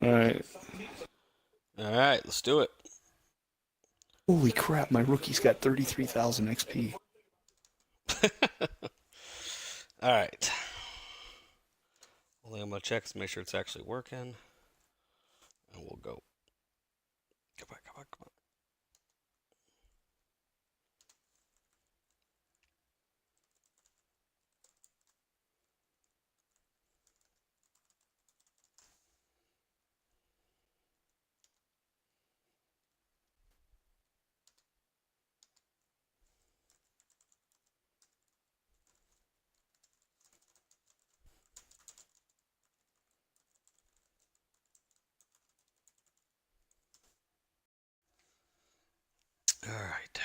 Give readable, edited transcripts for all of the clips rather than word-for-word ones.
All right. All right, let's do it. Holy crap, my rookie's got 33,000 XP. All right. Only I'm gonna check to make sure it's actually working, and we'll go. Come on, come on, come on. All right.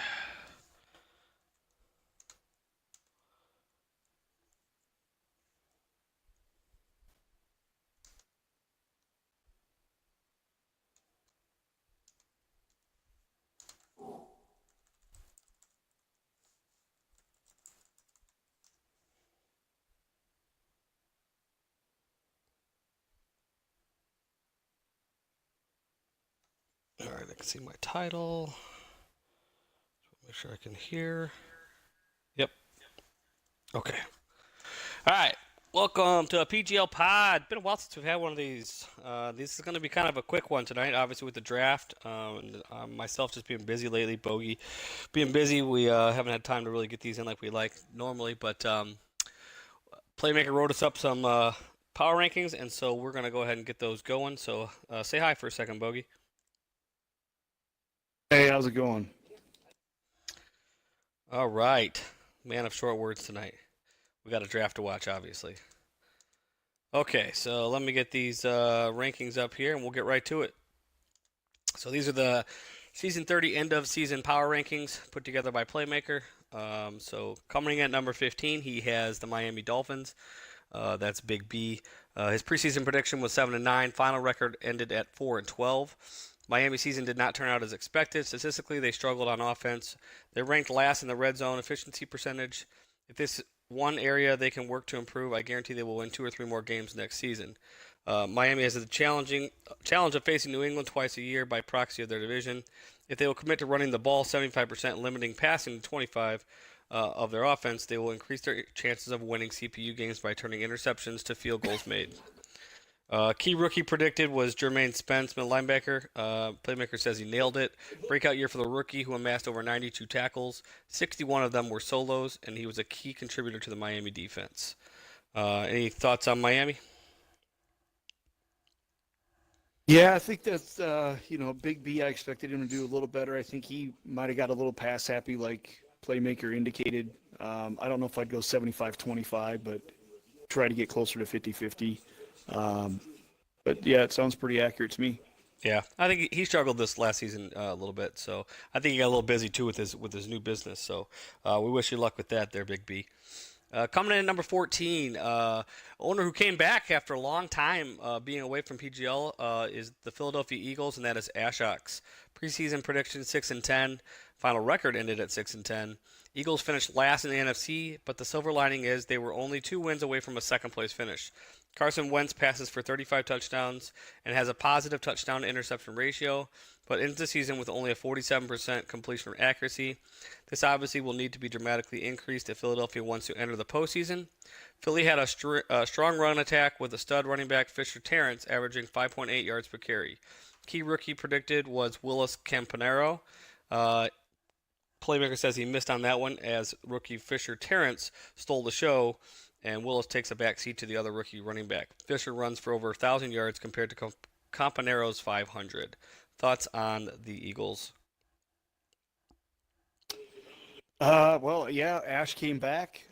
All right, I can see my title. Make sure I can hear. Yep. Okay. All right. Welcome to a PGL pod. Been a while since we've had one of these. This is going to be kind of a quick one tonight, obviously with the draft. Myself just being busy lately, Bogey being busy. We haven't had time to really get these in like we like normally, but Playmaker wrote us up some power rankings, and so we're going to go ahead and get those going. So say hi for a second, Bogey. Hey, how's it going? All right. Man of short words tonight. We got a draft to watch, obviously. Okay, so let me get these rankings up here, and we'll get right to it. So these are the season 30 end of season power rankings put together by Playmaker. So coming in at number 15, he has the Miami Dolphins. That's Big B. His preseason prediction was 7-9. Final record ended at 4-12. Miami season did not turn out as expected. Statistically, they struggled on offense. They're ranked last in the red zone efficiency percentage. If this one area they can work to improve, I guarantee they will win 2 or 3 more games next season. Miami has the challenge of facing New England twice a year by proxy of their division. If they will commit to running the ball 75%, limiting passing to 25 of their offense, they will increase their chances of winning CPU games by turning interceptions to field goals made. Key rookie predicted was Jermaine Spence, middle linebacker. Playmaker says he nailed it. Breakout year for the rookie who amassed over 92 tackles. 61 of them were solos, and he was a key contributor to the Miami defense. Any thoughts on Miami? Yeah, I think that's Big B. I expected him to do a little better. I think he might have got a little pass happy, like Playmaker indicated. I don't know if I'd go 75-25, but try to get closer to 50-50. But yeah, it sounds pretty accurate to me. Yeah, I think he struggled this last season a little bit, so I think he got a little busy too with his new business. So we wish you luck with that, there, Big B. Coming in at number 14, owner who came back after a long time being away from PGL is the Philadelphia Eagles, and that is Ashok. Preseason prediction 6-10. Final record ended at 6-10. Eagles finished last in the NFC, but the silver lining is they were only 2 wins away from a second place finish. Carson Wentz passes for 35 touchdowns and has a positive touchdown to interception ratio, but ends the season with only a 47% completion accuracy. This obviously will need to be dramatically increased if Philadelphia wants to enter the postseason. Philly had a strong run attack with a stud running back Fisher Terrence averaging 5.8 yards per carry. Key rookie predicted was Willis Campanaro. Uh, Playmaker says he missed on that one as rookie Fisher Terrence stole the show, and Willis takes a back seat to the other rookie running back. Fisher runs for over 1,000 yards compared to Campanero's 500. Thoughts on the Eagles? Well, yeah, Ash came back.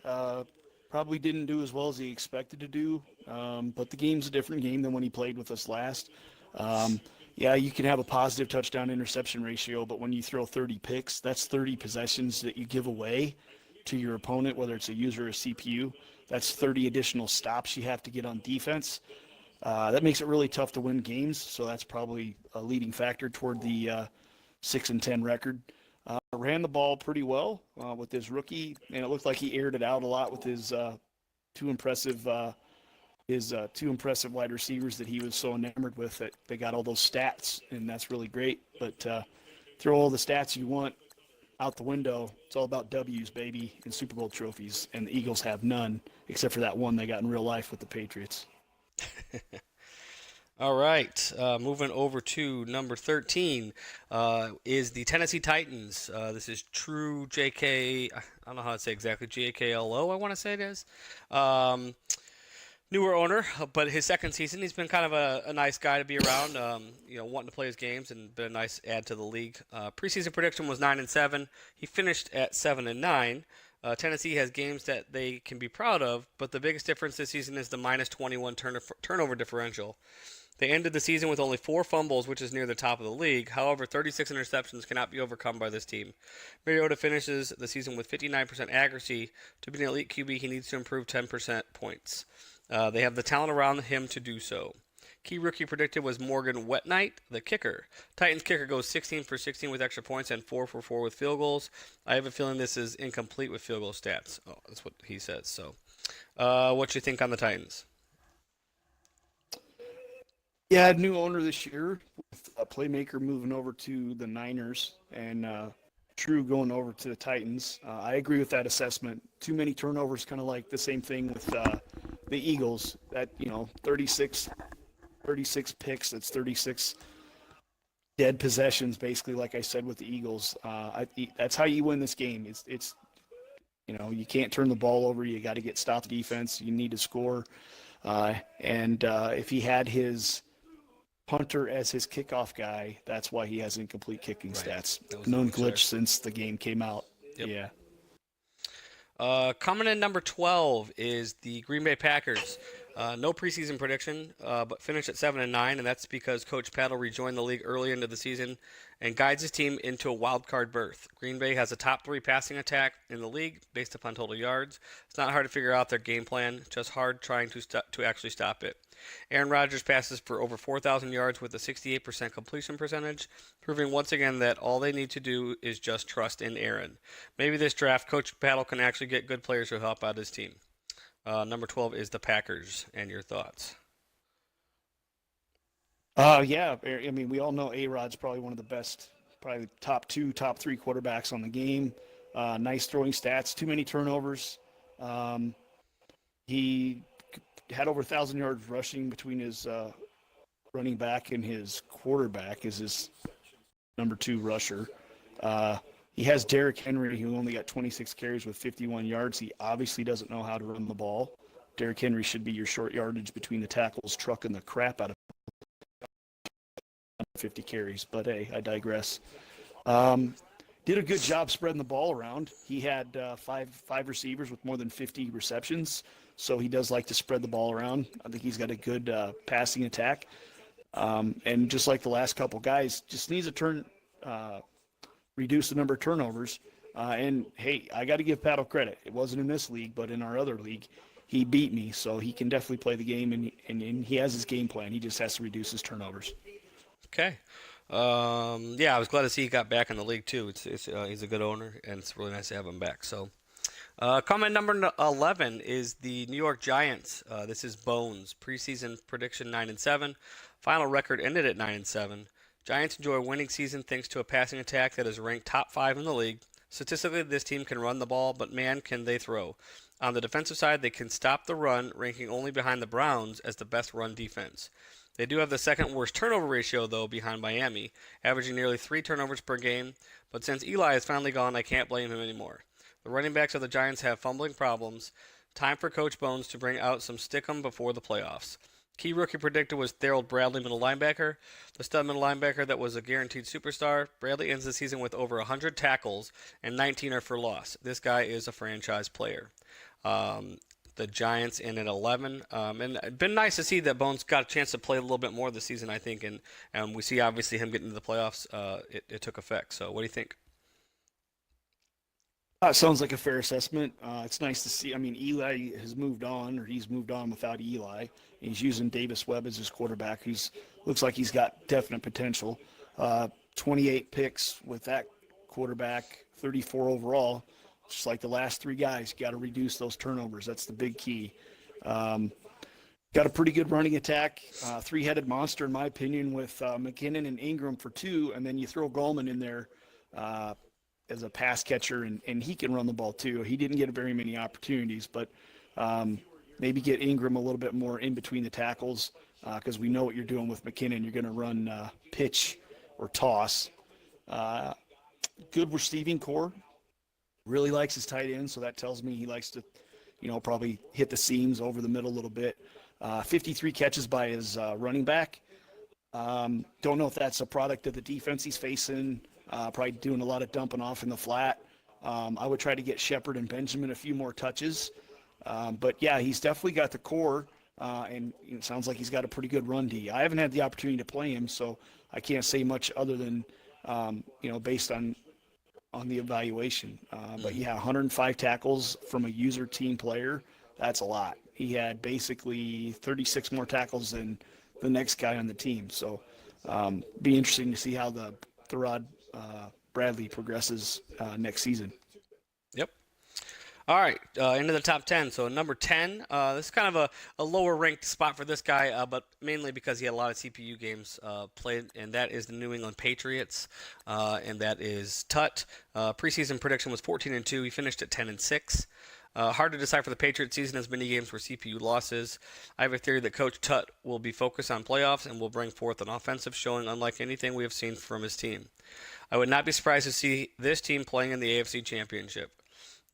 Probably didn't do as well as he expected to do, but the game's a different game than when he played with us last. Um, yeah, you can have a positive touchdown interception ratio, but when you throw 30 picks, that's 30 possessions that you give away to your opponent, whether it's a user or a CPU. That's 30 additional stops you have to get on defense. That makes it really tough to win games, so that's probably a leading factor toward the 6-10 record. Ran the ball pretty well with his rookie, and it looked like he aired it out a lot with his two impressive his two impressive wide receivers that he was so enamored with that they got all those stats, and that's really great. But throw all the stats you want out the window. It's all about W's, baby, and Super Bowl trophies, and the Eagles have none except for that one they got in real life with the Patriots. All right, moving over to number 13 is the Tennessee Titans. This is True JK. I don't know how to say exactly. JKLO, I want to say it is. Newer owner, but his second season, he's been kind of a nice guy to be around. Wanting to play his games and been a nice add to the league. Preseason prediction was 9-7. He finished at 7-9. Tennessee has games that they can be proud of, but the biggest difference this season is the minus 21 turnover differential. They ended the season with only 4 fumbles, which is near the top of the league. However, 36 interceptions cannot be overcome by this team. Mariota finishes the season with 59% accuracy. To be an elite QB, he needs to improve 10% points. They have the talent around him to do so. Key rookie predicted was Morgan Wetnight, the kicker. Titans kicker goes 16 for 16 with extra points and 4 for 4 with field goals. I have a feeling this is incomplete with field goal stats. Oh, that's what he says. So, what you think on the Titans? Yeah, new owner this year with PLAYMKR moving over to the Niners and True going over to the Titans. I agree with that assessment. Too many turnovers, kind of like the same thing with the Eagles. That 36 picks. That's 36 dead possessions, basically. Like I said with the Eagles, that's how you win this game. It's you can't turn the ball over. You got to get stop defense. You need to score. And if he had his punter as his kickoff guy, that's why he has incomplete kicking stats. Known glitch since the game came out. Yep. Yeah. Coming in number 12 is the Green Bay Packers. No preseason prediction, but finished at 7-9, and that's because Coach Paddle rejoined the league early into the season and guides his team into a wild card berth. Green Bay has a top 3 passing attack in the league based upon total yards. It's not hard to figure out their game plan, just hard trying to actually stop it. Aaron Rodgers passes for over 4,000 yards with a 68% completion percentage, proving once again that all they need to do is just trust in Aaron. Maybe this draft, Coach Paddle can actually get good players who help out his team. Number 12 is the Packers, and your thoughts? Yeah. I mean, we all know A-Rod's probably one of the best, probably top 2, top 3 quarterbacks on the game. Nice throwing stats, too many turnovers. He had over 1,000 yards rushing between his running back and his quarterback is his number 2 rusher. He has Derrick Henry, who only got 26 carries with 51 yards. He obviously doesn't know how to run the ball. Derrick Henry should be your short yardage between the tackles, trucking the crap out of 50 carries. But hey, I digress. Did a good job spreading the ball around. He had five receivers with more than 50 receptions, so he does like to spread the ball around. I think he's got a good passing attack. And just like the last couple guys, just needs to reduce the number of turnovers. And, hey, I got to give Paddle credit. It wasn't in this league, but in our other league, he beat me. So he can definitely play the game, and he has his game plan. He just has to reduce his turnovers. Okay. Yeah, I was glad to see he got back in the league, too. He's a good owner, and it's really nice to have him back. So, comment number 11 is the New York Giants. This is Bones. Preseason prediction 9-7. Final record ended at 9-7. Giants enjoy a winning season thanks to a passing attack that is ranked top 5 in the league. Statistically, this team can run the ball, but man, can they throw. On the defensive side, they can stop the run, ranking only behind the Browns as the best run defense. They do have the second worst turnover ratio, though, behind Miami, averaging nearly 3 turnovers per game. But since Eli is finally gone, I can't blame him anymore. The running backs of the Giants have fumbling problems. Time for Coach Bones to bring out some stickum before the playoffs. Key rookie predictor was Therald Bradley, middle linebacker, the stud middle linebacker that was a guaranteed superstar. Bradley ends the season with over 100 tackles, and 19 are for loss. This guy is a franchise player. The Giants in at 11. And it's been nice to see that Bones got a chance to play a little bit more this season, I think. And we see, obviously, him getting into the playoffs. It took effect. So what do you think? Sounds like a fair assessment. It's nice to see. I mean, Eli has moved on, or he's moved on without Eli. He's using Davis Webb as his quarterback. Looks like he's got definite potential. 28 picks with that quarterback, 34 overall. Just like the last 3 guys, you got to reduce those turnovers. That's the big key. Got Got a pretty good running attack, three-headed monster in my opinion, with McKinnon and Ingram for 2, and then you throw Gallman in there as a pass catcher, and he can run the ball too. He didn't get very many opportunities, but maybe get Ingram a little bit more in between the tackles, because we know what you're doing with McKinnon. You're going to run pitch or toss. Good receiving core. Really likes his tight end, so that tells me he likes to, probably hit the seams over the middle a little bit. 53 catches by his running back. Don't know if that's a product of the defense he's facing. Probably doing a lot of dumping off in the flat. I would try to get Shepard and Benjamin a few more touches. But yeah, he's definitely got the core, and it sounds like he's got a pretty good run D. I haven't had the opportunity to play him, so I can't say much other than, based on the evaluation. But yeah, 105 tackles from a user team player. That's a lot. He had basically 36 more tackles than the next guy on the team. So be interesting to see how the Therod Bradley progresses next season. Yep. All right, into the top 10. So number 10, this is kind of a lower ranked spot for this guy, but mainly because he had a lot of CPU games played, and that is the New England Patriots, and that is Tut. Preseason prediction was 14-2. He finished at 10-6. Hard to decipher the Patriots season as many games were CPU losses. I have a theory that Coach Tut will be focused on playoffs and will bring forth an offensive showing unlike anything we have seen from his team. I would not be surprised to see this team playing in the AFC Championship.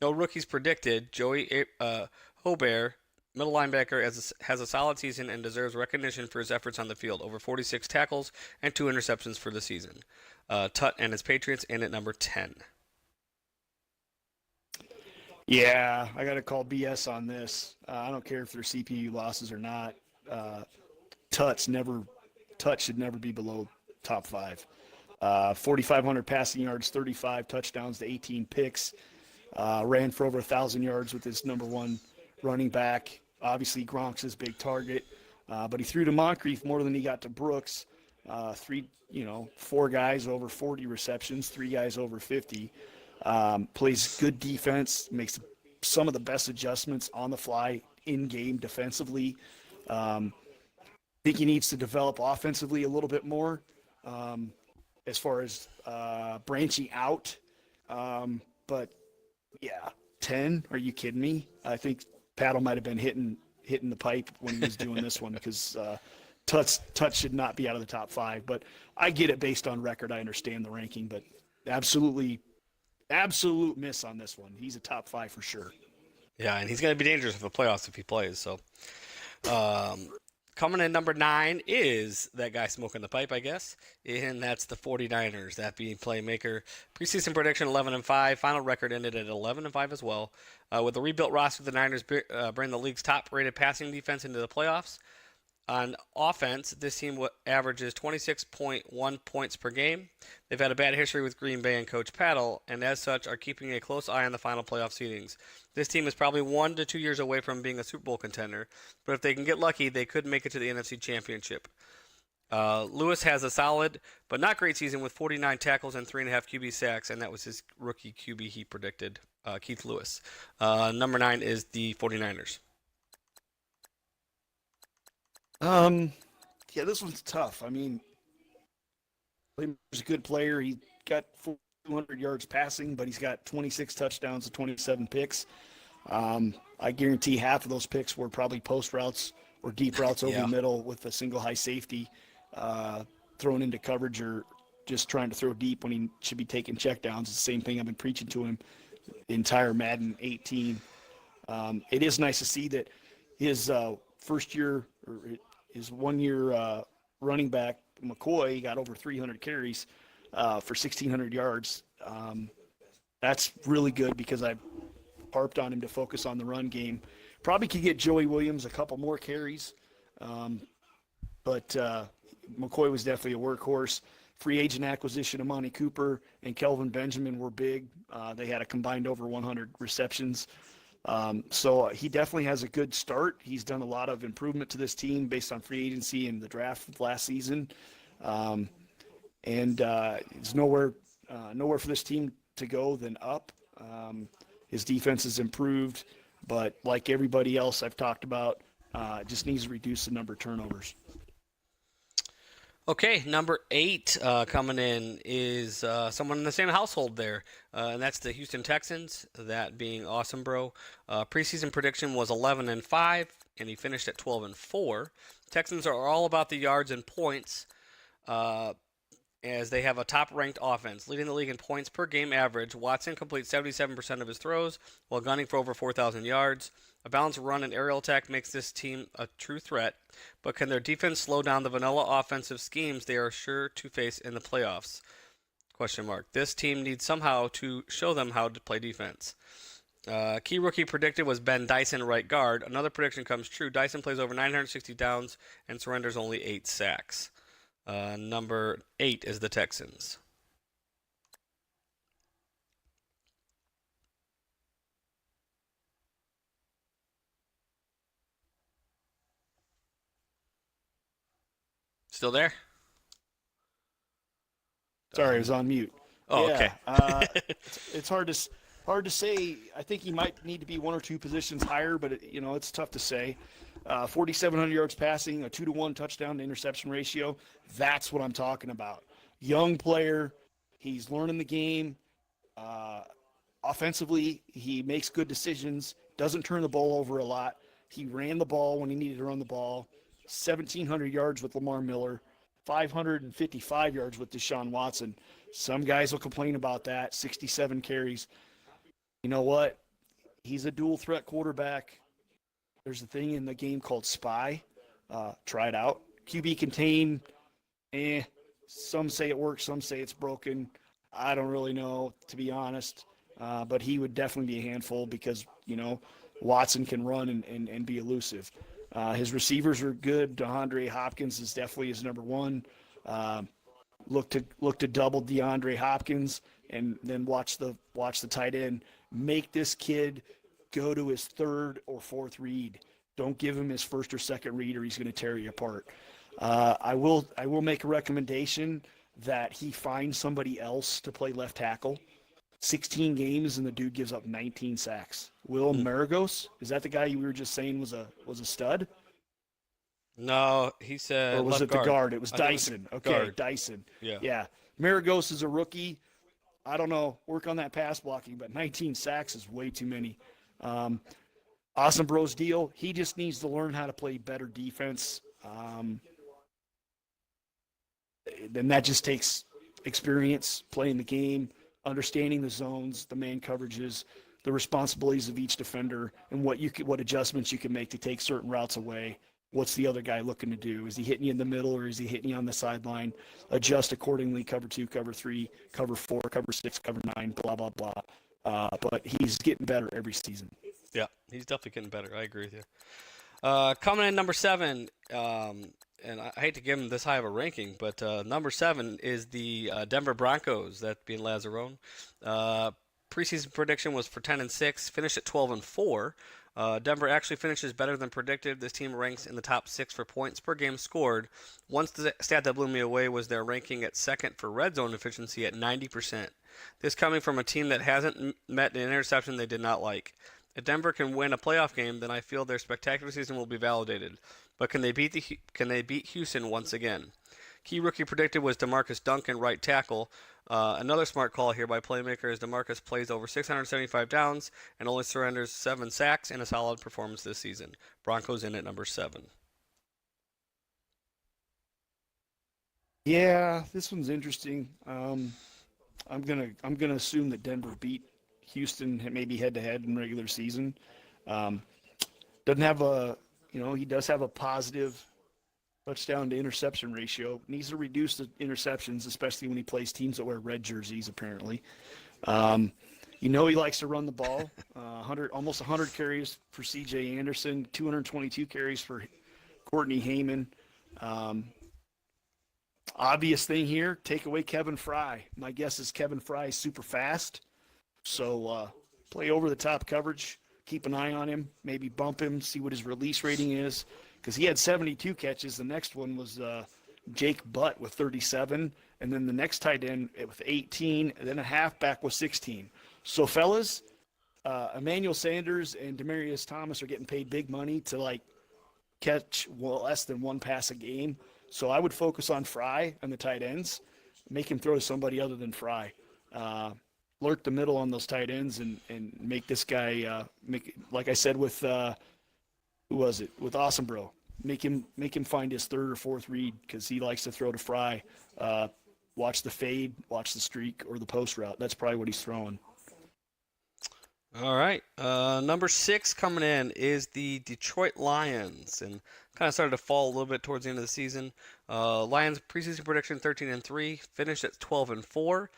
No rookies predicted. Joey Hobert, middle linebacker, has a solid season and deserves recognition for his efforts on the field. Over 46 tackles and 2 interceptions for the season. Tut and his Patriots in at number 10. Yeah, I got to call BS on this. I don't care if they're CPU losses or not. Tut should never be below top 5. 4,500 passing yards, 35 touchdowns to 18 picks. Ran for over 1,000 yards with his number 1 running back. Obviously, Gronk's his big target, but he threw to Moncrief more than he got to Brooks. 4 guys over 40 receptions, 3 guys over 50. Plays good defense, makes some of the best adjustments on the fly in game defensively. Think he needs to develop offensively a little bit more as far as branching out. But yeah, 10? Are you kidding me? I think Paddle might have been hitting the pipe when he was doing this one, because Tut should not be out of the top 5. But I get it based on record. I understand the ranking, but absolute miss on this one. He's a top 5 for sure. Yeah, and he's going to be dangerous for the playoffs if he plays. So, coming in number 9 is that guy smoking the pipe, I guess, and that's the 49ers, that being PLAYMKR. Preseason prediction 11-5. Final record ended at 11-5 as well. With the rebuilt roster, the Niners bring the league's top-rated passing defense into the playoffs. On offense, this team averages 26.1 points per game. They've had a bad history with Green Bay and Coach Paddle, and as such are keeping a close eye on the final playoff seedings. This team is probably 1 to 2 years away from being a Super Bowl contender, but if they can get lucky, they could make it to the NFC Championship. Lewis has a solid but not great season with 49 tackles and 3.5 QB sacks, and that was his rookie QB he predicted, Keith Lewis. Number 9 is the 49ers. Yeah, this one's tough. I mean, he's a good player. He got 400 yards passing, but he's got 26 touchdowns and 27 picks. I guarantee half of those picks were probably post routes or deep routes over the middle with a single high safety thrown into coverage, or just trying to throw deep when he should be taking checkdowns. It's the same thing I've been preaching to him the entire Madden 18. It is nice to see that his first year, or his 1 year running back, McCoy, got over 300 carries for 1,600 yards. That's really good, because I harped on him to focus on the run game. Probably could get Joey Williams a couple more carries, but McCoy was definitely a workhorse. Free agent acquisition of Monty Cooper and Kelvin Benjamin were big. They had a combined over 100 receptions. So he definitely has a good start. He's done a lot of improvement to this team based on free agency and the draft of last season. It's nowhere for this team to go than up. His defense has improved, but like everybody else I've talked about, Just needs to reduce the number of turnovers. Okay, number 8 coming in is someone in the same household there, and that's the Houston Texans. That being Awesome Bro. Preseason prediction was 11-5, and he finished at 12-4. Texans are all about the yards and points, as they have a top-ranked offense, leading the league in points per game average. Watson completes 77% of his throws while gunning for over 4,000 yards. A balanced run and aerial attack makes this team a true threat, but can their defense slow down the vanilla offensive schemes they are sure to face in the playoffs? Question mark. This team needs somehow to show them how to play defense. Key rookie predicted was Ben Dyson, right guard. Another prediction comes true. Dyson plays over 960 downs and surrenders only 8 sacks. Number 8 is the Texans. Still there? Sorry, I was on mute. Oh, yeah, okay. it's hard to say. I think he might need to be 1 or 2 positions higher, but it's tough to say. 4,700 yards passing, a 2-to-1 touchdown to interception ratio. That's what I'm talking about. Young player, he's learning the game. Offensively, he makes good decisions. Doesn't turn the ball over a lot. He ran the ball when he needed to run the ball. 1,700 yards with Lamar Miller. 555 yards with Deshaun Watson. Some guys will complain about that. 67 carries. You know what? He's a dual threat quarterback. There's a thing in the game called SPY. Try it out. QB contain. Some say it works. Some say it's broken. I don't really know, to be honest. But he would definitely be a handful because, Watson can run and be elusive. His receivers are good. DeAndre Hopkins is definitely his number 1. Look to double DeAndre Hopkins and then watch the tight end. Make this kid go to his 3rd or 4th read. Don't give him his 1st or 2nd read, or he's going to tear you apart. I will make a recommendation that he find somebody else to play left tackle. 16 games and the dude gives up 19 sacks. Will Maragos, is that the guy you were just saying was a stud? No, he said. Or was left it guard. the guard? It was Dyson. Okay, guard. Dyson. Yeah. Maragos is a rookie. I don't know. Work on that pass blocking, but 19 sacks is way too many. Awesome Bro's deal. He just needs to learn how to play better defense. Then that just takes experience playing the game, understanding the zones, the man coverages, the responsibilities of each defender, and what adjustments you can make to take certain routes away. What's the other guy looking to do? Is he hitting you in the middle, or is he hitting you on the sideline? Adjust accordingly. Cover 2, cover 3, cover 4, cover 6, cover 9, blah, blah, blah. But he's getting better every season. Yeah, he's definitely getting better. I agree with you. Coming in number 7, and I hate to give him this high of a ranking, but number 7 is the Denver Broncos, that being Lazarone. Preseason prediction was for 10-6, finished at 12-4. Denver actually finishes better than predicted. This team ranks in the top 6 for points per game scored. One stat that blew me away was their ranking at 2nd for red zone efficiency at 90%. This coming from a team that hasn't met an interception they did not like. If Denver can win a playoff game, then I feel their spectacular season will be validated. But can they beat Houston once again? Key rookie predicted was DeMarcus Duncan, right tackle. Another smart call here by Playmaker is DeMarcus plays over 675 downs and only surrenders 7 sacks in a solid performance this season. Broncos in at number 7. Yeah, this one's interesting. I'm gonna assume that Denver beat Houston maybe head to head in regular season. Doesn't have he does have a positive touchdown to interception ratio. Needs to reduce the interceptions, especially when he plays teams that wear red jerseys, apparently. He likes to run the ball. Almost 100 carries for C.J. Anderson, 222 carries for Courtney Heyman. Obvious thing here, take away Kevin Fry. My guess is Kevin Fry is super fast. So play over-the-top coverage. Keep an eye on him. Maybe bump him, see what his release rating is. Because he had 72 catches. The next one was Jake Butt with 37. And then the next tight end with 18. And then a halfback with 16. So, fellas, Emmanuel Sanders and Demaryius Thomas are getting paid big money to, catch less than one pass a game. So I would focus on Fry and the tight ends, make him throw to somebody other than Fry. Lurk the middle on those tight ends and make this guy like I said with who was it, with Awesome Bro, make him find his third or fourth read because he likes to throw to Fry. Watch the fade, watch the streak, or the post route. That's probably what he's throwing. All right. Number 6 coming in is the Detroit Lions, and kind of started to fall a little bit towards the end of the season. Lions preseason prediction 13-3, finished at 12-4.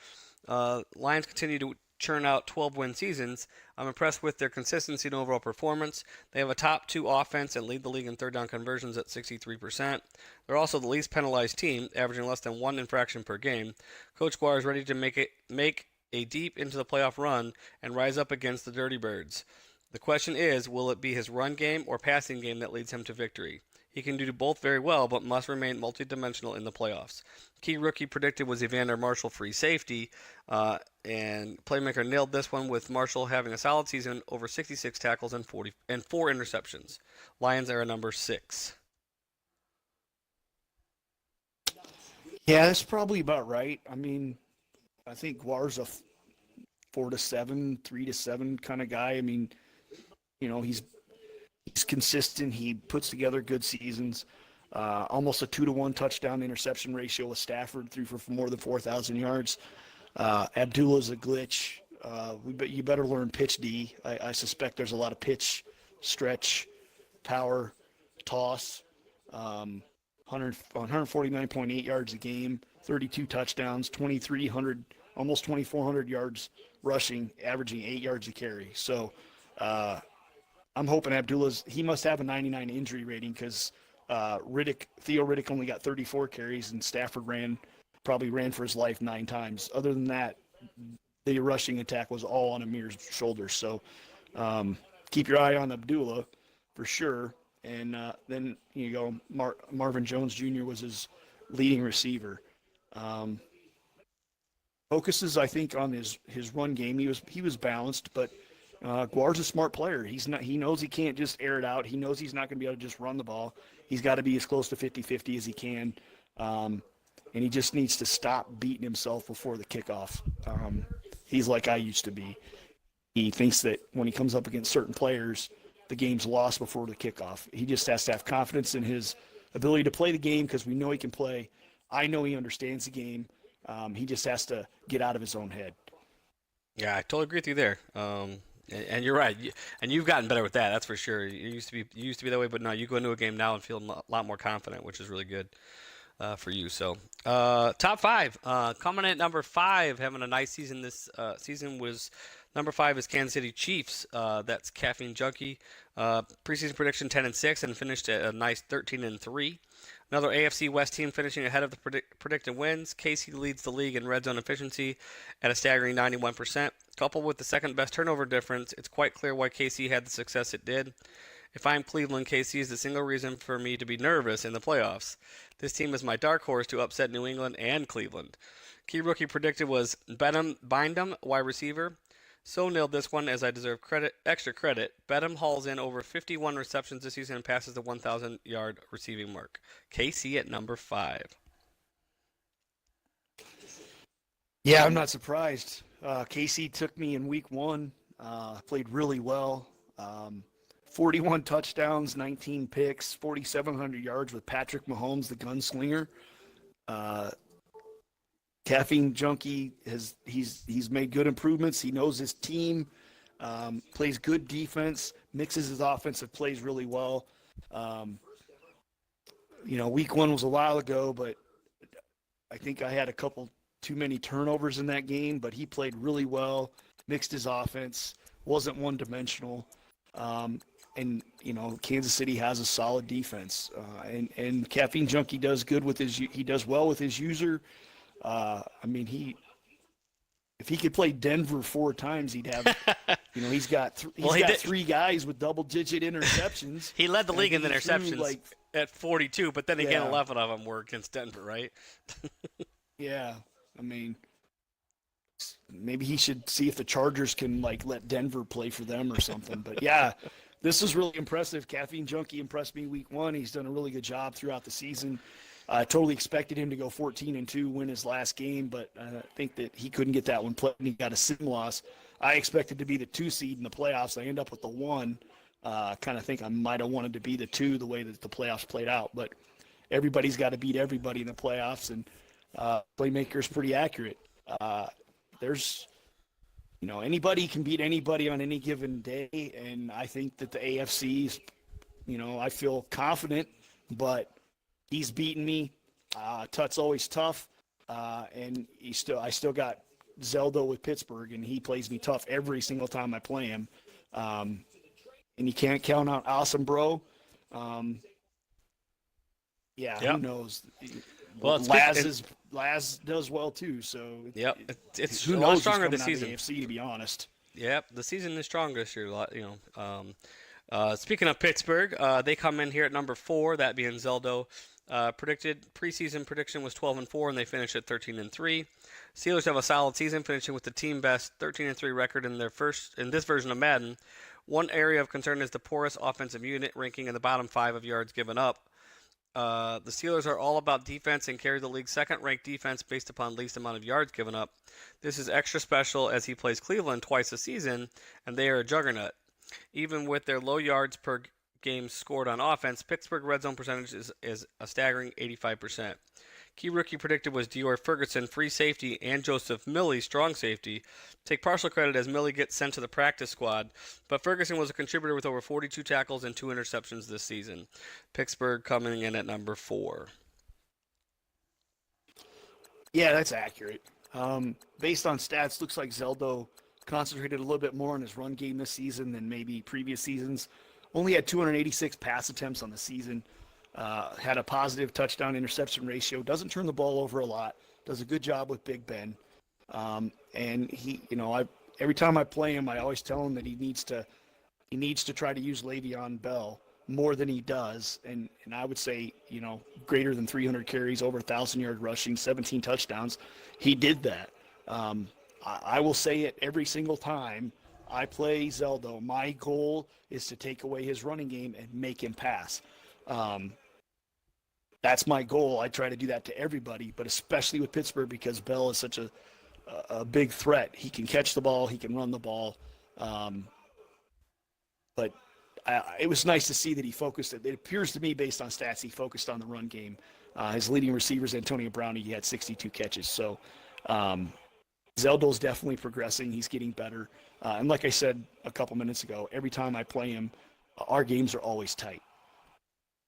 Lions continue to churn out 12-win seasons. I'm impressed with their consistency and overall performance. They have a top 2 offense and lead the league in third down conversions at 63%. They're also the least penalized team, averaging less than 1 infraction per game. Coach Guar is ready to make a deep into the playoff run and rise up against the Dirty Birds. The question is, will it be his run game or passing game that leads him to victory? He can do both very well, but must remain multidimensional in the playoffs. Key rookie predicted was Evander Marshall free safety, and PLAYMKR nailed this one with Marshall having a solid season, over 66 tackles and 4 interceptions. Lions are a number 6. Yeah, that's probably about right. I mean, I think Guar's a 4-7, 3-7 kind of guy. I mean, you know, he's consistent. He puts together good seasons. Almost a 2-to-1 touchdown interception ratio with Stafford, threw for more than 4,000 yards. Abdullah's a glitch. You better learn pitch D. I suspect there's a lot of pitch, stretch, power, toss. 149.8 yards a game, 32 touchdowns, 2,300, almost 2,400 yards rushing, averaging 8 yards a carry. So I'm hoping he must have a 99 injury rating because Theo Riddick only got 34 carries and Stafford probably ran for his life 9 times. Other than that, the rushing attack was all on Amir's shoulders. So keep your eye on Abdullah for sure. And then you go Marvin Jones Jr. was his leading receiver. Focuses, I think, on his run game. He was balanced, but Guar's a smart player. He knows he can't just air it out. He knows he's not going to be able to just run the ball. He's got to be as close to 50-50 as he can. And he just needs to stop beating himself before the kickoff. He's like I used to be. He thinks that when he comes up against certain players, the game's lost before the kickoff. He just has to have confidence in his ability to play the game because we know he can play. I know he understands the game. He just has to get out of his own head. Yeah, I totally agree with you there. And you're right. And you've gotten better with that. That's for sure. You used to be that way, but no, you go into a game now and feel a lot more confident, which is really good for you. So, top 5 coming in at number 5, having a nice season this season was. Number 5 is Kansas City Chiefs. That's Caffeine Junkie. Preseason prediction 10-6 and finished at a nice 13-3. Another AFC West team finishing ahead of the predicted wins. KC leads the league in red zone efficiency at a staggering 91%. Coupled with the second best turnover difference, it's quite clear why KC had the success it did. If I'm Cleveland, KC is the single reason for me to be nervous in the playoffs. This team is my dark horse to upset New England and Cleveland. Key rookie predicted was Bindum, wide receiver. So nailed this one as I deserve extra credit. Bedham hauls in over 51 receptions this season and passes the 1,000-yard receiving mark. KC at number 5. Yeah, I'm not surprised. KC took me in week 1. Played really well. 41 touchdowns, 19 picks, 4,700 yards with Patrick Mahomes, the gunslinger. Caffeine Junkie he's made good improvements. He knows his team, plays good defense, mixes his offensive plays really well. Week 1 was a while ago, but I think I had a couple too many turnovers in that game, but he played really well, mixed his offense, wasn't one-dimensional. Kansas City has a solid defense. And Caffeine Junkie does well with his user. If he could play Denver 4 times, he'd have, he's got 3 guys with double-digit interceptions. He led the league in interceptions at 42, but then again, 11 of them were against Denver, right? Yeah, maybe he should see if the Chargers can let Denver play for them or something. But yeah, this is really impressive. Caffeine Junkie impressed me week 1. He's done a really good job throughout the season. I totally expected him to go 14-2, win his last game, but I think that he couldn't get that one played, and he got a sim loss. I expected to be the 2 seed in the playoffs. I end up with the 1. Kind of think I might have wanted to be the 2 the way that the playoffs played out, but everybody's got to beat everybody in the playoffs, and PLAYMKR is pretty accurate. There's, anybody can beat anybody on any given day, and I think that the AFC's, I feel confident, but he's beaten me. Tut's always tough, and I still got Zeldo with Pittsburgh, and he plays me tough every single time I play him. And you can't count out Awesome Bro. Yep. Who knows? Well, Laz does well too. So yep, it's who a knows lot stronger this season. season. AFC, to be honest. Yep, the season is strong this year. Speaking of Pittsburgh, they come in here at number 4, that being Zeldo. Preseason prediction was 12-4, and they finished at 13-3. Steelers have a solid season, finishing with the team best 13-3 record in this version of Madden. One area of concern is the poorest offensive unit, ranking in the bottom 5 of yards given up. The Steelers are all about defense and carry the league's second-ranked defense based upon least amount of yards given up. This is extra special as he plays Cleveland twice a season, and they are a juggernaut. Even with their low yards per game scored on offense, Pittsburgh red zone percentage is a staggering 85%. Key rookie predicted was Dior Ferguson, free safety, and Joseph Millie, strong safety. Take partial credit as Millie gets sent to the practice squad, but Ferguson was a contributor with over 42 tackles and 2 interceptions this season. Pittsburgh coming in at number 4. Yeah, that's accurate. Based on stats, looks like Zeldo concentrated a little bit more on his run game this season than maybe previous seasons. Only had 286 pass attempts on the season. Had a positive touchdown interception ratio. Doesn't turn the ball over a lot. Does a good job with Big Ben. And he, every time I play him, I always tell him that he needs to try to use Le'Veon Bell more than he does. And I would say, greater than 300 carries, over 1,000-yard rushing, 17 touchdowns. He did that. I will say it every single time I play Zeldo. My goal is to take away his running game and make him pass. That's my goal. I try to do that to everybody, but especially with Pittsburgh because Bell is such a big threat. He can catch the ball. He can run the ball. But it was nice to see that he focused. It appears to me, based on stats, he focused on the run game. His leading receivers, Antonio Brown, he had 62 catches. So Zeldo's definitely progressing. He's getting better. And like I said a couple minutes ago, every time I play him, our games are always tight.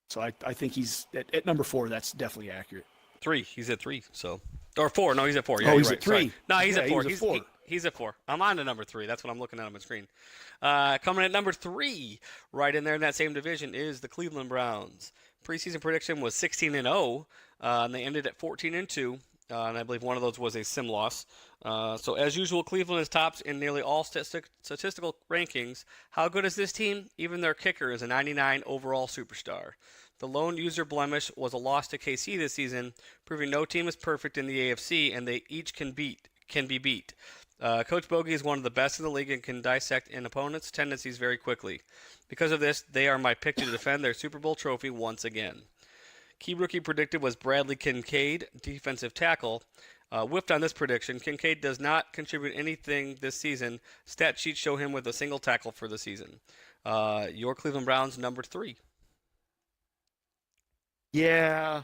So I think he's at number 4. That's definitely accurate. 3. He's at 3. So, or 4. No, he's at 4. Yeah, he's right. at 3. Sorry. No, he's at 4. He's at 4. I'm on to number 3. That's what I'm looking at on my screen. Coming at number 3, right in there in that same division, is the Cleveland Browns. Preseason prediction was 16-0, and they ended at 14-2. And I believe one of those was a sim loss. So as usual, Cleveland is tops in nearly all statistical rankings. How good is this team? Even their kicker is a 99 overall superstar. The lone user blemish was a loss to KC this season, proving no team is perfect in the AFC, and they each can be beat. Coach Bogey is one of the best in the league and can dissect an opponent's tendencies very quickly. Because of this, they are my pick to defend their Super Bowl trophy once again. Key rookie predicted was Bradley Kincaid, defensive tackle. Whiffed on this prediction. Kincaid does not contribute anything this season. Stat sheets show him with a single tackle for the season. Your Cleveland Browns, number 3. Yeah,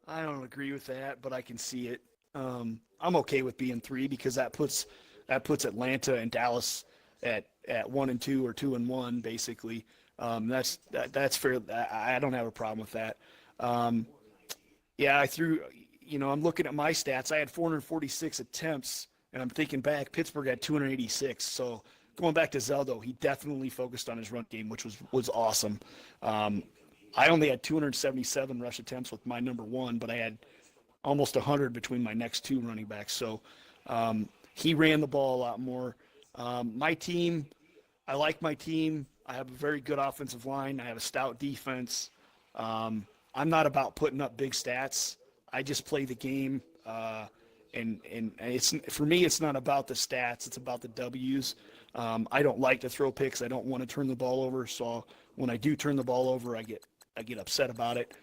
I don't agree with that, but I can see it. I'm okay with being 3 because that puts Atlanta and Dallas at 1-2 or 2-1 basically. That's fair. I don't have a problem with that. I threw. I'm looking at my stats. I had 446 attempts, and I'm thinking back. Pittsburgh had 286. So going back to Zeldo, he definitely focused on his run game, which was awesome. I only had 277 rush attempts with my number 1, but I had almost 100 between my next 2 running backs. So he ran the ball a lot more. My team, I like my team. I have a very good offensive line. I have a stout defense. I'm not about putting up big stats. I just play the game. And it's, for me, it's not about the stats. It's about the W's. I don't like to throw picks. I don't want to turn the ball over. So when I do turn the ball over, I get upset about it.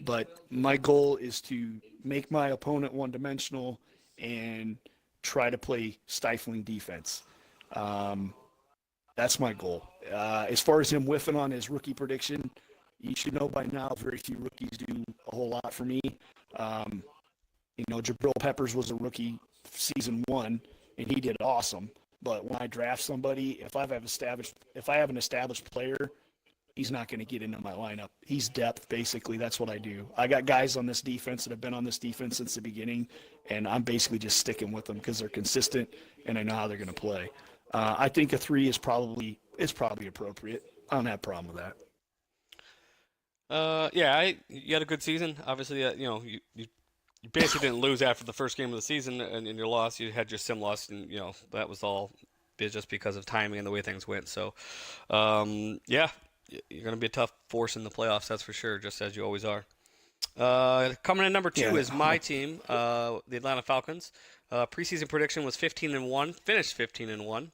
But my goal is to make my opponent one-dimensional and try to play stifling defense. That's my goal. As far as him whiffing on his rookie prediction, you should know by now very few rookies do a whole lot for me. Jabril Peppers was a rookie season 1, and he did awesome. But when I draft somebody, if I have an established player, he's not going to get into my lineup. He's depth, basically. That's what I do. I got guys on this defense that have been on this defense since the beginning, and I'm basically just sticking with them because they're consistent and I know how they're going to play. I think a 3 is probably appropriate. I don't have a problem with that. You had a good season. Obviously, you basically didn't lose after the first game of the season, and in your loss, you had your sim loss, and that was all just because of timing and the way things went. So, you're going to be a tough force in the playoffs, that's for sure, just as you always are. Coming in number 2 is my team, the Atlanta Falcons. Preseason prediction was 15-1, finished 15-1.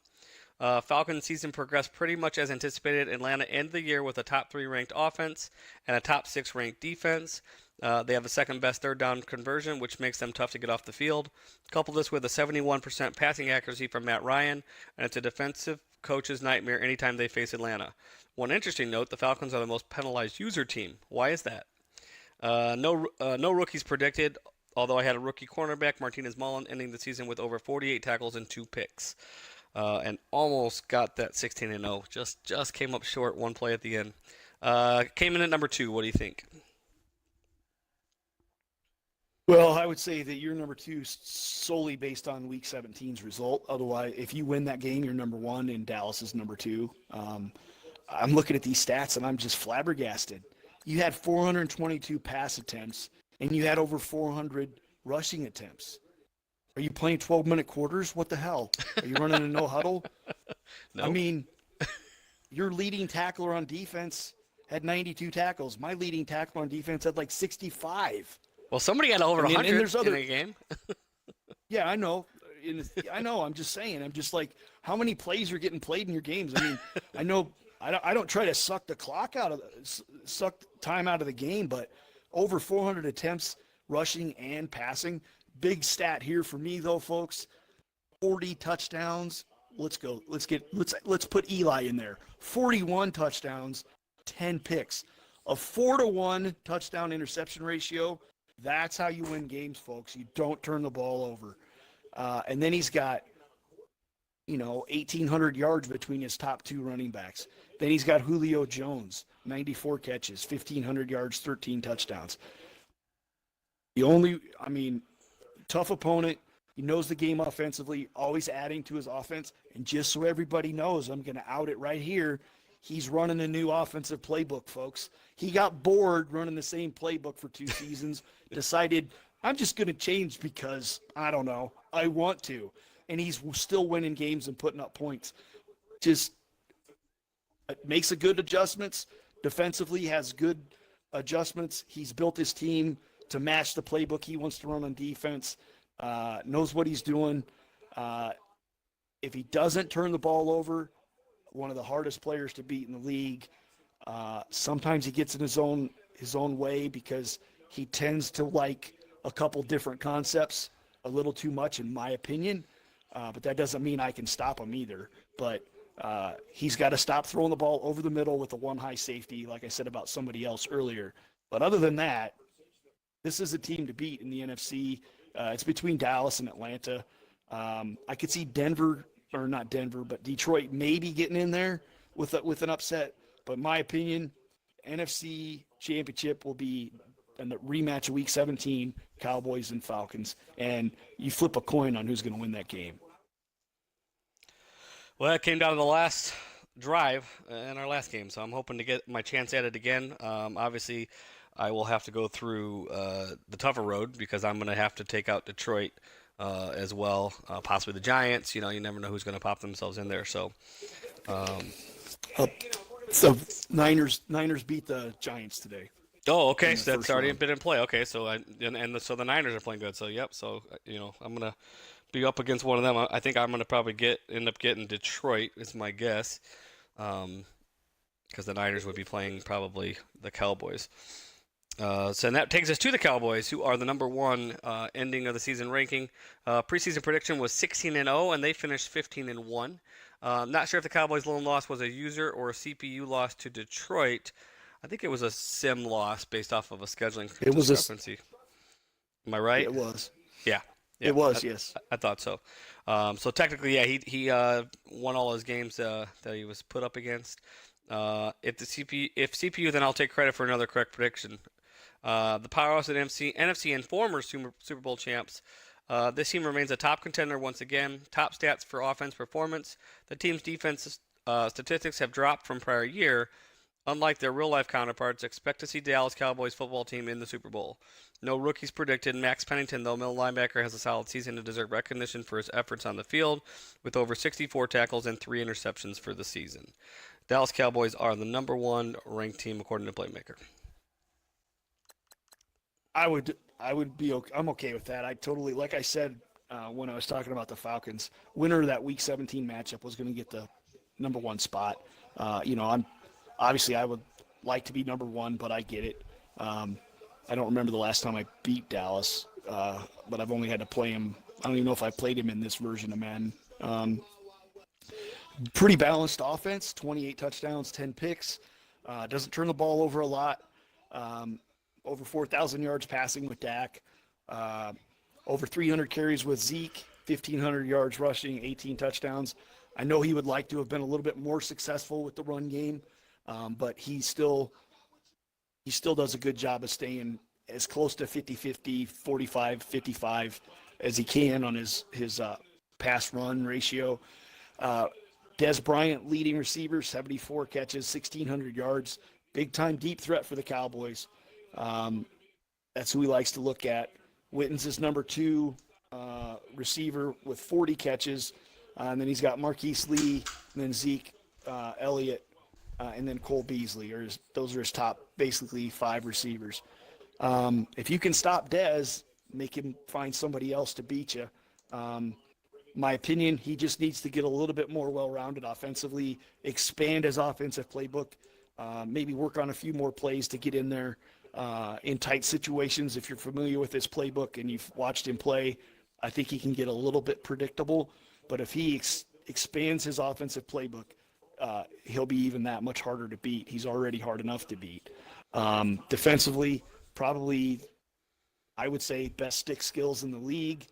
Falcons season progressed pretty much as anticipated. Atlanta ended the year with a top 3 ranked offense and a top 6 ranked defense. They have the second best third down conversion, which makes them tough to get off the field. Couple this with a 71% passing accuracy from Matt Ryan, and it's a defensive coach's nightmare anytime they face Atlanta. One interesting note, the Falcons are the most penalized user team. Why is that? No rookies predicted, although I had a rookie cornerback, Martinez Mullen, ending the season with over 48 tackles and 2 picks. And almost got that 16-0. Just came up short, one play at the end. Came in at number 2. What do you think? Well, I would say that you're number 2 solely based on Week 17's result. Otherwise, if you win that game, you're number 1, and Dallas is number 2. I'm looking at these stats, and I'm just flabbergasted. You had 422 pass attempts, and you had over 400 rushing attempts. Are you playing 12-minute quarters? What the hell? Are you running a no-huddle? No. I mean, your leading tackler on defense had 92 tackles. My leading tackler on defense had like 65. Well, somebody had over 100 in a game. Yeah, I know. I'm just saying. I'm just like, how many plays are getting played in your games? I mean, I know I don't try to suck time out of the game, but over 400 attempts rushing and passing. Big stat here for me though, folks. 40 touchdowns. Let's go. Let's put Eli in there. 41 touchdowns, 10 picks. A 4-to-1 touchdown interception ratio. That's how you win games, folks. You don't turn the ball over. And then he's got 1,800 yards between his top 2 running backs. Then he's got Julio Jones, 94 catches, 1,500 yards, 13 touchdowns. Tough opponent. He knows the game offensively, always adding to his offense. And just so everybody knows, I'm going to out it right here. He's running a new offensive playbook, folks. He got bored running the same playbook for 2 seasons, decided, I'm just going to change because, I don't know, I want to. And he's still winning games and putting up points. Just makes a good adjustments. Defensively has good adjustments. He's built his team to match the playbook he wants to run on defense, knows what he's doing. If he doesn't turn the ball over, one of the hardest players to beat in the league. Sometimes he gets in his own way because he tends to like a couple different concepts a little too much, in my opinion. But that doesn't mean I can stop him either. But he's got to stop throwing the ball over the middle with a 1 high safety, like I said about somebody else earlier. But other than that, this is a team to beat in the NFC. It's between Dallas and Atlanta. I could see Detroit maybe getting in there with an upset. But in my opinion, NFC Championship will be in the rematch of Week 17, Cowboys and Falcons. And you flip a coin on who's going to win that game. Well, it came down to the last drive in our last game, so I'm hoping to get my chance at it again. Obviously, I will have to go through the tougher road because I'm going to have to take out Detroit as well, possibly the Giants. You never know who's going to pop themselves in there. So, So Niners beat the Giants today. Oh, okay. in the So that's first already round. been in play. Okay, so so the Niners are playing good. So yep. So I'm gonna be up against one of them. I think I'm gonna probably end up getting Detroit. Is my guess. Um, because the Niners would be playing probably the Cowboys. So that takes us to the Cowboys, who are the number one ending of the season ranking. Preseason prediction was 16-0, and they finished 15-1. Not sure if the Cowboys' lone loss was a user or a CPU loss to Detroit. I think it was a sim loss based off of a scheduling It was a. discrepancy. Am I right? It was. Yeah. It Yep. was. Yes. I thought so. So technically, yeah, he won all his games that he was put up against. If CPU, then I'll take credit for another correct prediction. The Powerhouse and NFC and former Super Bowl champs. This team remains a top contender once again. Top stats for offense performance. The team's defense statistics have dropped from prior year. Unlike their real-life counterparts, expect to see Dallas Cowboys football team in the Super Bowl. No rookies predicted. Max Pennington, though, middle linebacker, has a solid season and deserves recognition for his efforts on the field, with over 64 tackles and 3 interceptions for the season. Dallas Cowboys are the number one ranked team according to PLAYMKR. I would be okay. I'm okay with that. I totally, like I said when I was talking about the Falcons, winner of that Week 17 matchup was going to get the number one spot. I'm obviously I would like to be number one, but I get it. I don't remember the last time I beat Dallas, but I've only had to play him. I don't even know if I played him in this version of Madden. Pretty balanced offense, 28 touchdowns, 10 picks. Doesn't turn the ball over a lot. Over 4,000 yards passing with Dak. Over 300 carries with Zeke, 1,500 yards rushing, 18 touchdowns. I know he would like to have been a little bit more successful with the run game, but he still does a good job of staying as close to 50-50, 45-55 as he can on his pass run ratio. Des Bryant, leading receiver, 74 catches, 1,600 yards. Big time deep threat for the Cowboys. That's who he likes to look at. Witten's his number two receiver with 40 catches. And then he's got Marquise Lee, and then Zeke Elliott, and then Cole Beasley. Those are his top, basically, 5 receivers. If you can stop Dez, make him find somebody else to beat you. My opinion, he just needs to get a little bit more well-rounded offensively, expand his offensive playbook, maybe work on a few more plays to get in there in tight situations. If you're familiar with his playbook and you've watched him play, I think he can get a little bit predictable. But if he expands his offensive playbook, he'll be even that much harder to beat. He's already hard enough to beat. Defensively, probably, I would say, best stick skills in the league.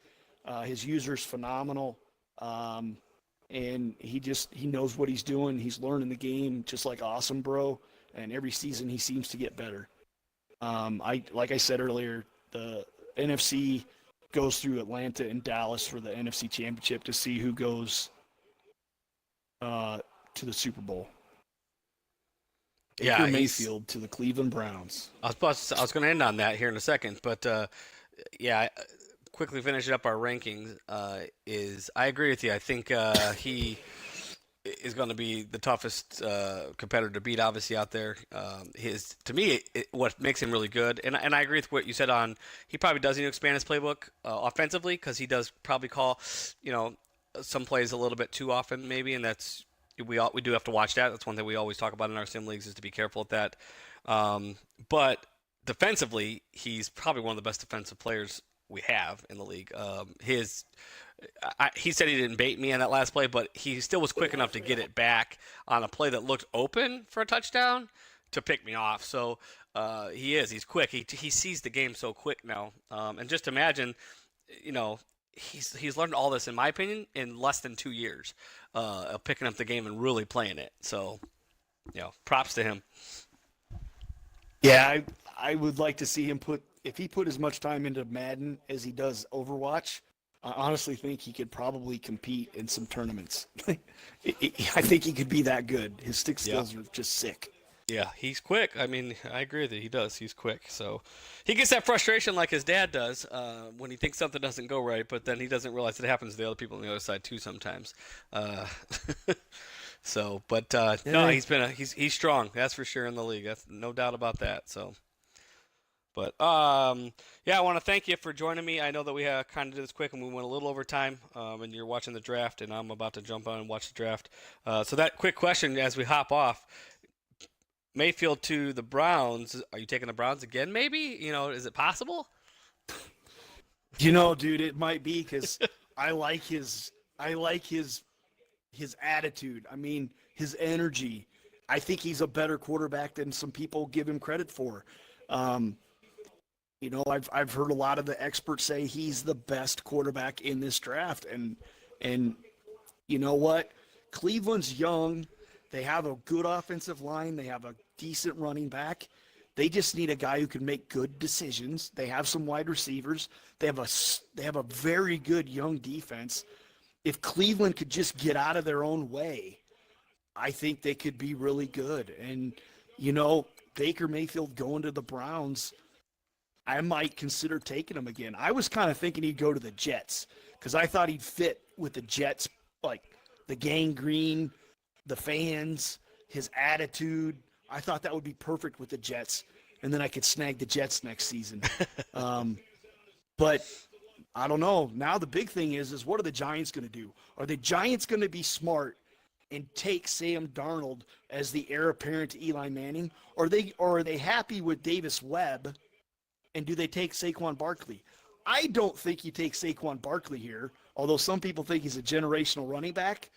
His user's phenomenal. And he knows what he's doing. He's learning the game just like Awesome Bro. And every season he seems to get better. Like I said earlier, the NFC goes through Atlanta and Dallas for the NFC Championship to see who goes to the Super Bowl. Yeah, Baker Mayfield to the Cleveland Browns. I was going to end on that here in a second, but yeah, quickly finishing up our rankings is I agree with you. I think he is going to be the toughest competitor to beat, obviously, out there. To me, what makes him really good, and I agree with what you said on, he probably does need to expand his playbook offensively, because he does probably call, some plays a little bit too often, maybe, and we do have to watch that. That's one thing we always talk about in our sim leagues, is to be careful with that. But defensively, he's probably one of the best defensive players we have in the league. He said he didn't bait me on that last play, but he still was quick enough to get it back on a play that looked open for a touchdown to pick me off. So he's quick. He sees the game so quick now. And just imagine, he's learned all this, in my opinion, in less than 2 years of picking up the game and really playing it. So, props to him. Yeah, I would like to see him if he put as much time into Madden as he does Overwatch. I honestly think he could probably compete in some tournaments. I think he could be that good. His stick skills are just sick. Yeah, he's quick. I mean, I agree that he does. He's quick. So he gets that frustration like his dad does when he thinks something doesn't go right, but then he doesn't realize it happens to the other people on the other side too sometimes. No, he's strong. That's for sure in the league. That's no doubt about that. So But yeah, I want to thank you for joining me. I know that we kind of did this quick and we went a little over time, and you're watching the draft, and I'm about to jump on and watch the draft. So that quick question as we hop off: Mayfield to the Browns. Are you taking the Browns again? Maybe. Is it possible? Dude, it might be because I like his attitude. I mean, his energy. I think he's a better quarterback than some people give him credit for. Um, I've heard a lot of the experts say he's the best quarterback in this draft, and you know what? Cleveland's young. They have a good offensive line. They have a decent running back. They just need a guy who can make good decisions. They have some wide receivers. They have a very good young defense. If Cleveland could just get out of their own way, I think they could be really good. And Baker Mayfield going to the Browns, I might consider taking him again. I was kind of thinking he'd go to the Jets because I thought he'd fit with the Jets, like the gangrene, the fans, his attitude. I thought that would be perfect with the Jets, and then I could snag the Jets next season. But I don't know. Now the big thing is what are the Giants going to do? Are the Giants going to be smart and take Sam Darnold as the heir apparent to Eli Manning? Or are they happy with Davis Webb, and do they take Saquon Barkley? I don't think you take Saquon Barkley here, although some people think he's a generational running back.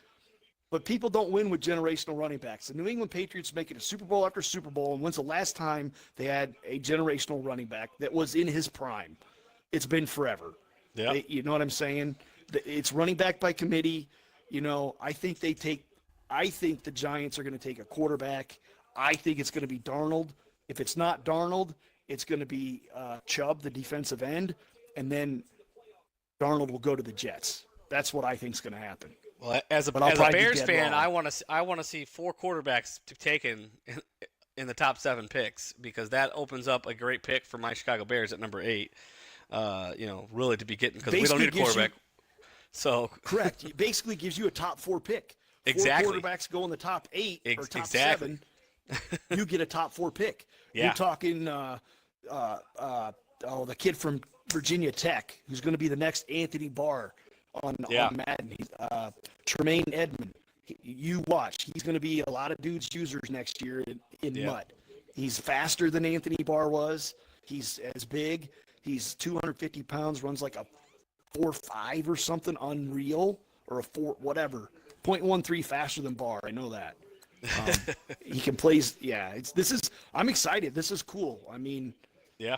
But people don't win with generational running backs. The New England Patriots make it a Super Bowl after Super Bowl, and when's the last time they had a generational running back that was in his prime? It's been forever. Yeah. You know what I'm saying? It's running back by committee. I think the Giants are going to take a quarterback. I think it's going to be Darnold. If it's not Darnold, it's going to be Chubb, the defensive end, and then Darnold will go to the Jets. That's what I think is going to happen. Well, as a Bears fan, I want to see 4 quarterbacks taken in the top 7 picks, because that opens up a great pick for my Chicago Bears at number 8. Really to be getting, because we don't need a quarterback. Correct. It basically gives you a top 4 pick. Exactly. 4 quarterbacks go in the top 8 or top exactly. 7. You get a top 4 pick. Yeah. You're talking the kid from Virginia Tech who's going to be the next Anthony Barr on Madden. He's Tremaine Edmond. You watch. He's going to be a lot of dudes' users next year in mud. He's faster than Anthony Barr was. He's as big. He's 250 pounds, runs like a 4.5 or something unreal, or a 4, whatever. 0.13 faster than Barr. I know that. He can play. Yeah, I'm excited. This is cool. I mean. Yeah.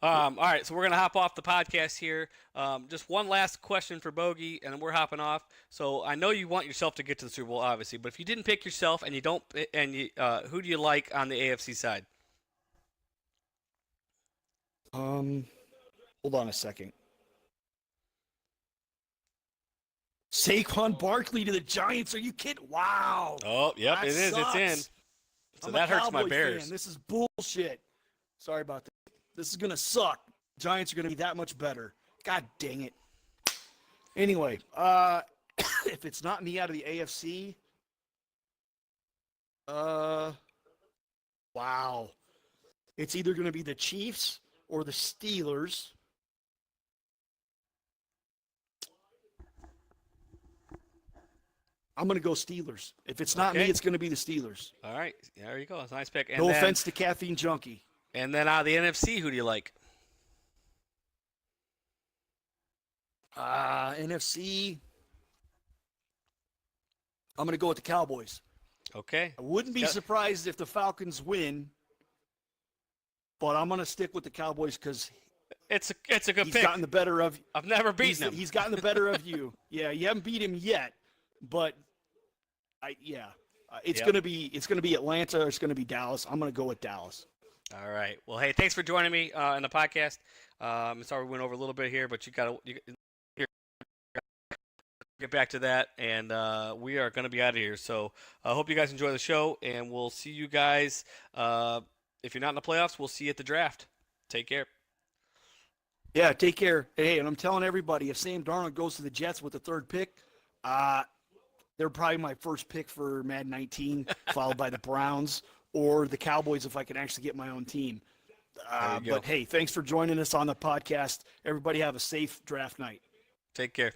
All right, so we're going to hop off the podcast here. Just one last question for Bogey, and then we're hopping off. So I know you want yourself to get to the Super Bowl, obviously, but if you didn't pick yourself and who do you like on the AFC side? Hold on a second. Saquon Barkley to the Giants. Are you kidding? Wow. Oh, yep, that it is. sucks. It's in. So I'm that hurts my Cowboy Bears. fan. This is bullshit. Sorry about that. This is going to suck. Giants are going to be that much better. God dang it. Anyway, if it's not me out of the AFC, wow. It's either going to be the Chiefs or the Steelers. I'm going to go Steelers. If it's not me, it's going to be the Steelers. All right. There you go. That's a nice pick. And no offense to Caffeine Junkie. And then out of the NFC, who do you like? NFC, I'm going to go with the Cowboys. Okay. I wouldn't be surprised if the Falcons win, but I'm going to stick with the Cowboys because it's a good pick. He's gotten the better of. I've never beaten him. He's gotten the better of you. Yeah, you haven't beat him yet, but it's going to be Atlanta or it's going to be Dallas. I'm going to go with Dallas. All right. Well, hey, thanks for joining me in the podcast. I'm sorry we went over a little bit here, but you get back to that, and we are going to be out of here. So I hope you guys enjoy the show, and we'll see you guys. If you're not in the playoffs, we'll see you at the draft. Take care. Yeah, take care. Hey, and I'm telling everybody, if Sam Darnold goes to the Jets with the 3rd pick, they're probably my first pick for Madden 19, followed by the Browns or the Cowboys if I can actually get my own team. There you go. But hey, thanks for joining us on the podcast. Everybody have a safe draft night. Take care.